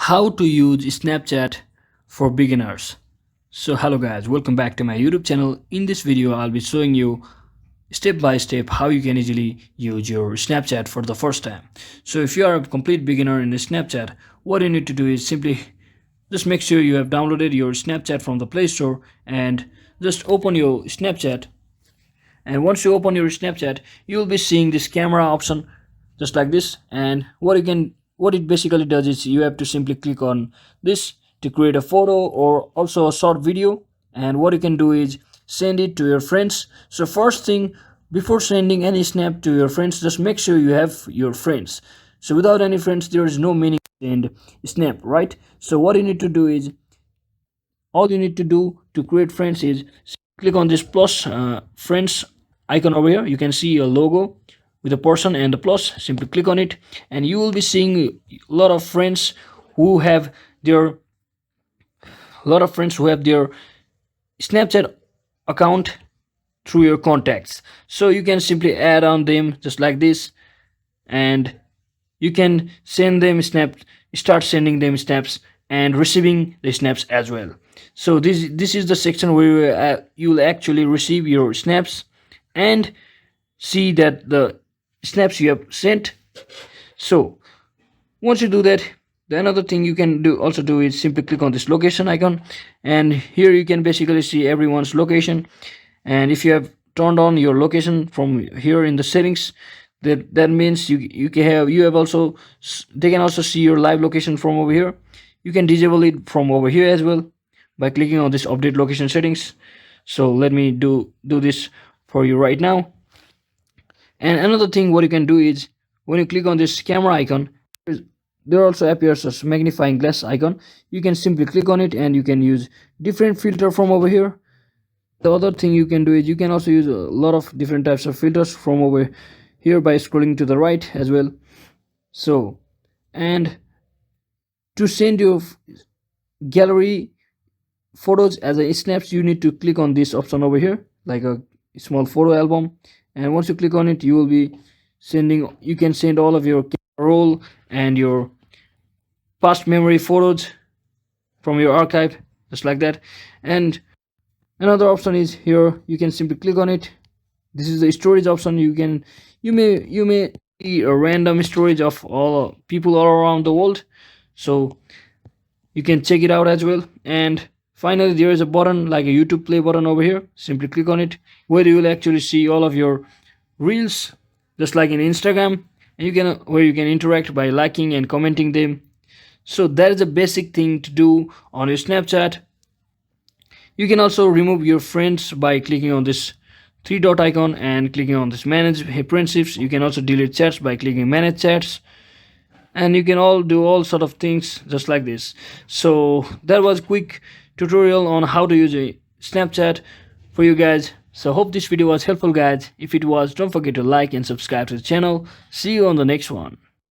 How to use Snapchat for beginners. So hello guys, welcome back to my YouTube channel. In this video I'll be showing you step by step how you can easily use your Snapchat for the first time. So if you are a complete beginner in Snapchat, what you need to do is simply just make sure you have downloaded your Snapchat from the Play Store and just open your Snapchat. And once you open your Snapchat, you will be seeing this camera option just like this. And what it basically does is you have to simply click on this to create a photo or also a short video. And what you can do is send it to your friends. So first thing, before sending any snap to your friends, just make sure you have your friends. So without any friends, there is no meaning in snap, right? So what you need to do is, all you need to do to create friends is click on this plus friends icon over here. You can see a logo with a person and a plus. Simply click on it and you will be seeing a lot of friends who have their Snapchat account through your contacts. So you can simply add on them just like this, and you can start sending them snaps and receiving the snaps as well. So this is the section where you will actually receive your snaps and see that the snaps you have sent. So once you do that, the another thing you can do is simply click on this location icon, and here you can basically see everyone's location. And if you have turned on your location from here in the settings, that means you have also, they can also see your live location from over here. You can disable it from over here as well by clicking on this update location settings. So let me do this for you right now. And another thing what you can do is, when you click on this camera icon, there also appears a magnifying glass icon. You can simply click on it and you can use different filter from over here. The other thing you can do is you can also use a lot of different types of filters from over here by scrolling to the right as well. So, and to send your gallery photos as a snaps, you need to click on this option over here, like a small photo album. And once you click on it, you can send all of your roll and your past memory photos from your archive just like that. And another option is here, you can simply click on it. This is the storage option. You may see a random storage of all people all around the world, so you can check it out as well. And finally, there is a button like a YouTube play button over here. Simply click on it, where you will actually see all of your reels just like in Instagram, and where you can interact by liking and commenting them. So that is a basic thing to do on your Snapchat. You can also remove your friends by clicking on this three dot icon and clicking on this manage friendships. You can also delete chats by clicking manage chats, and you can all do all sort of things just like this. So that was quick tutorial on how to use a Snapchat for you guys. So hope this video was helpful guys. If it was, don't forget to like and subscribe to the channel. See you on the next one.